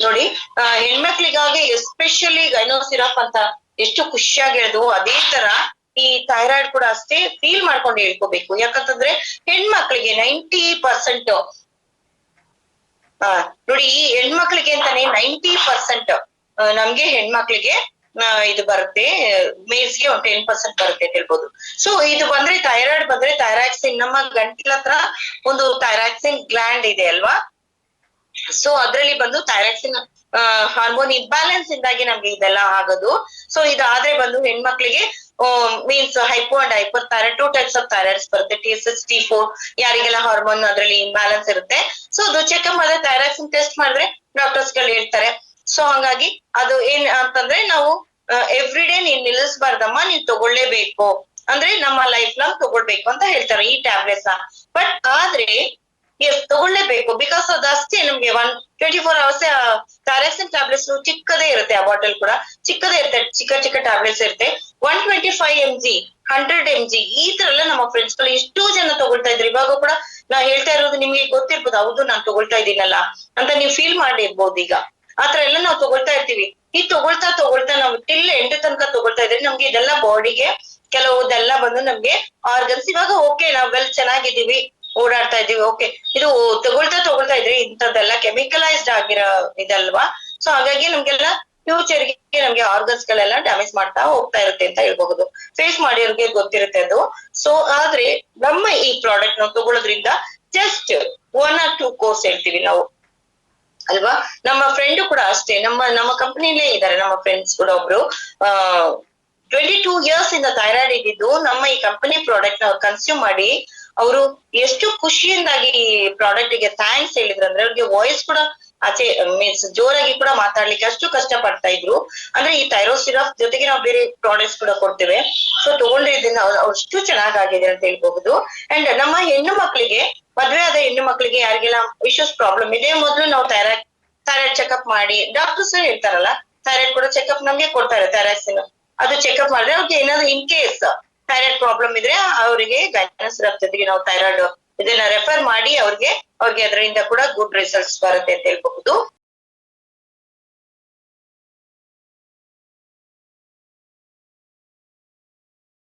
ನೋಡಿ ಹೆಣ್ಮಕ್ಳಿಗಾಗಿ especially ಗೈನೋ syrup ಅಂತ ಎಷ್ಟು ಖುಷಿಯಾಗಿ ಹೇಳುದು, ಅದೇ ತರ ಈ ಥೈರಾಯ್ಡ್ ಕೂಡ ಅಷ್ಟೇ ಫೀಲ್ ಮಾಡ್ಕೊಂಡು ಹೇಳ್ಕೋಬೇಕು. ಯಾಕಂತಂದ್ರೆ ಹೆಣ್ಮಕ್ಳಿಗೆ 90% ನೋಡಿ ಈ ಹೆಣ್ಮಕ್ಳಿಗೆ ಅಂತಾನೆ 90% ನಮ್ಗೆ ಹೆಣ್ಮಕ್ಳಿಗೆ ಇದು ಬರುತ್ತೆ, ಮೇಲ್ಸ್ಗೆ ಒಂದು 10% ಬರುತ್ತೆ ಅಂತ ಹೇಳ್ಬೋದು. ಸೊ ಇದು ಬಂದ್ರೆ ಥೈರಾಯ್ಡ್ ಬಂದ್ರೆ ಥೈರಾಕ್ಸಿನ್, ನಮ್ಮ ಗಂಟ್ಲ ಹತ್ರ ಒಂದು ಥೈರಾಕ್ಸಿನ್ ಗ್ಲ್ಯಾಂಡ್ ಇದೆ ಅಲ್ವಾ, ಸೊ ಅದ್ರಲ್ಲಿ ಬಂದು ಥೈರಾಕ್ಸಿನ್ ಹಾರ್ಮೋನ್ ಇಂಬ್ಯಾಲೆನ್ಸ್ ಇಂದಾಗಿ ನಮ್ಗೆ ಇದೆಲ್ಲ ಆಗೋದು. ಸೊ ಇದಾದ್ರೆ ಬಂದು ಹೆಣ್ಮಕ್ಳಿಗೆ means hypo and hyper thyroid 2 types of thyroids ಬರುತ್ತೆ, T6 T4 ಯಾರಿಗೆಲ್ಲ ಹಾರ್ಮೋನ್ ಅದ್ರಲ್ಲಿ ಇಂಬ್ಯಾಲೆನ್ಸ್ ಇರುತ್ತೆ. ಸೊ ಅದು ಚೆಕ್ಅಪ್ ಮಾಡಿದ್ರೆ ಥೈರಾಕ್ಸಿನ್ ಟೆಸ್ಟ್ ಮಾಡಿದ್ರೆ ಡಾಕ್ಟರ್ಸ್ ಗಳು ಹೇಳ್ತಾರೆ. ಸೊ ಹಂಗಾಗಿ ಅದು ಏನ್ ಅಂತಂದ್ರೆ ನಾವು ಎವ್ರಿ ಡೇ ನೀನ್ ನಿಲ್ಲಿಸಬಾರ್ದಮ್ಮ, ನೀವ್ ತಗೊಳ್ಳೇಬೇಕು, ಅಂದ್ರೆ ನಮ್ಮ ಲೈಫ್ ಲಾಂಗ್ ತಗೊಳ್ಬೇಕು ಅಂತ ಹೇಳ್ತಾರೆ ಈ ಟ್ಯಾಬ್ಲೆಟ್ಸ್. ಬಟ್ ಆದ್ರೆ ಎಸ್ ತಗೊಳ್ಳೇಬೇಕು, ಬಿಕಾಸ್ ಅದಷ್ಟೇ ನಮ್ಗೆ 24 hours ಥೈರಾಕ್ಸಿನ್ ಟ್ಯಾಬ್ಲೆಟ್ಸ್ ಚಿಕ್ಕದೇ ಇರುತ್ತೆ, ಆ ಬಾಟಲ್ ಕೂಡ ಚಿಕ್ಕದೇ ಇರುತ್ತೆ, ಚಿಕ್ಕ ಚಿಕ್ಕ ಟ್ಯಾಬ್ಲೆಟ್ಸ್ ಇರುತ್ತೆ. 125 mg 100 mg ಈ ತರ ಎಲ್ಲ ನಮ್ಮ ಫ್ರೆಂಡ್ಸ್ ಗಳು ಎಷ್ಟೋ ಜನ ತಗೊಳ್ತಾ ಇದ್ರು. ಇವಾಗ ಕೂಡ ನಾ ಹೇಳ್ತಾ ಇರೋದು ನಿಮ್ಗೆ ಗೊತ್ತಿರ್ಬೋದು, ಹೌದು ನಾನ್ ತಗೊಳ್ತಾ ಇದ್ದೀನಲ್ಲ ಅಂತ ನೀವು ಫೀಲ್ ಮಾಡಿರ್ಬೋದು. ಈಗ ಆತರ ಎಲ್ಲ ನಾವು ತಗೊಳ್ತಾ ಇರ್ತೀವಿ. ಈ ತಗೊಳ್ತಾ ನಾವು ಟಿಲ್ ಎಂಡ್ ತನಕ ತಗೊಳ್ತಾ ಇದ್ರೆ ನಮ್ಗೆ ಇದೆಲ್ಲ ಬಾಡಿಗೆ ಕೆಲವುದೆಲ್ಲ ಬಂದು ನಮ್ಗೆ ಆರ್ಗನ್ಸ್ ಇವಾಗ ಓಕೆ ನಾವ್ ಚೆನ್ನಾಗಿದ್ದೀವಿ, ಓಡಾಡ್ತಾ ಇದೀವಿ, ಓಕೆ ಇದು ತಗೊಳ್ತಾ ಇದ್ರೆ ಇಂಥದ್ದೆಲ್ಲ ಕೆಮಿಕಲೈಸ್ಡ್ ಆಗಿರೋ ಇದಲ್ವಾ. ಸೊ ಹಾಗಾಗಿ ನಮ್ಗೆಲ್ಲ ಫ್ಯೂಚರ್ಗೆ ನಮ್ಗೆ ಆರ್ಗನ್ಸ್ ಗಳೆಲ್ಲ ಡ್ಯಾಮೇಜ್ ಮಾಡ್ತಾ ಹೋಗ್ತಾ ಇರುತ್ತೆ ಅಂತ ಹೇಳ್ಬಹುದು. ಫೇಸ್ ಮಾಡಿರೋರಿಗೆ ಗೊತ್ತಿರುತ್ತೆ ಅದು. ಸೊ ಆದ್ರೆ ನಮ್ಮ ಈ ಪ್ರಾಡಕ್ಟ್ ನಾವು ತಗೊಳ್ಳೋದ್ರಿಂದ ಜಸ್ಟ್ 1 or 2 ಕೋರ್ಸ್ ಹೇಳ್ತೀವಿ ನಾವು ಅಲ್ವಾ. ನಮ್ಮ ಫ್ರೆಂಡ್ ಕೂಡ ಅಷ್ಟೇ, ನಮ್ಮ ಕಂಪನಿಲೇ ಇದ್ದಾರೆ ನಮ್ಮ ಫ್ರೆಂಡ್ಸ್ ಕೂಡ ಒಬ್ರು 22 years ಇಂದ ಥೈರಾಯ್ಡ್ ಇದ್ದಿದ್ದು ನಮ್ಮ ಈ ಕಂಪನಿ ಪ್ರಾಡಕ್ಟ್ ನ ಕನ್ಸ್ಯೂಮ್ ಮಾಡಿ ಅವರು ಎಷ್ಟು ಖುಷಿಯಿಂದಾಗಿ ಈ ಪ್ರಾಡಕ್ಟ್ ಗೆ ಥ್ಯಾಂಕ್ಸ್ ಹೇಳಿದ್ರಂದ್ರೆ ಅವ್ರಿಗೆ ವಾಯ್ಸ್ ಕೂಡ ಆಚೆ ಮೀನ್ಸ್ ಜೋರಾಗಿ ಕೂಡ ಮಾತಾಡ್ಲಿಕ್ಕೆ ಅಷ್ಟು ಕಷ್ಟ ಪಡ್ತಾ ಇದ್ರು. ಅಂದ್ರೆ ಈ ಥೈರೋ ಸಿರಪ್ ಜೊತೆಗೆ ನಾವು ಬೇರೆ ಪ್ರಾಡಕ್ಟ್ಸ್ ಕೂಡ ಕೊಡ್ತೇವೆ. ಸೊ ತಗೊಂಡಿದ್ರಿಂದ ಅಷ್ಟು ಚೆನ್ನಾಗಾಗಿದೆ ಅಂತ ಹೇಳ್ಬಹುದು. ಅಂಡ್ ನಮ್ಮ ಹೆಣ್ಣು ಮಕ್ಕಳಿಗೆ, ಮದ್ವೆ ಆದ ಹೆಣ್ಣು ಮಕ್ಕಳಿಗೆ ಯಾರಿಗೆಲ್ಲ ಇಶ್ಯೂಸ್ ಪ್ರಾಬ್ಲಮ್ ಇದೆ, ಮೊದಲು ನಾವು ಥೈರಾಯ್ಡ್ ಚೆಕ್ಅಪ್ ಮಾಡಿ, ಡಾಕ್ಟರ್ಸ್ ಹೇಳ್ತಾರಲ್ಲ ಥೈರಾಯ್ಡ್ ಕೂಡ ಚೆಕ್ಅಪ್ ನಮ್ಗೆ ಕೊಡ್ತಾರೆ ಥೈರಾಕ್ಸಿನ್, ಅದು ಚೆಕ್ಅಪ್ ಮಾಡಿದ್ರೆ ಅವ್ರಿಗೆ ಏನಾದ್ರು ಇನ್ ಕೇಸ್ ಥೈರಾಯ್ಡ್ ಪ್ರಾಬ್ಲಮ್ ಇದ್ರೆ ಅವರಿಗೆ ಗೈನೋ ಸಿರಪ್ ಜೊತೆಗೆ ನಾವು ಥೈರಾಯ್ಡ್ ಇದನ್ನ ರೆಫರ್ ಮಾಡಿ ಅವ್ರಿಗೆ ಅದರಿಂದ ಕೂಡ ಗುಡ್ ರಿಸಲ್ಟ್ಸ್ ಬರುತ್ತೆ ಅಂತ ಹೇಳ್ಬಹುದು.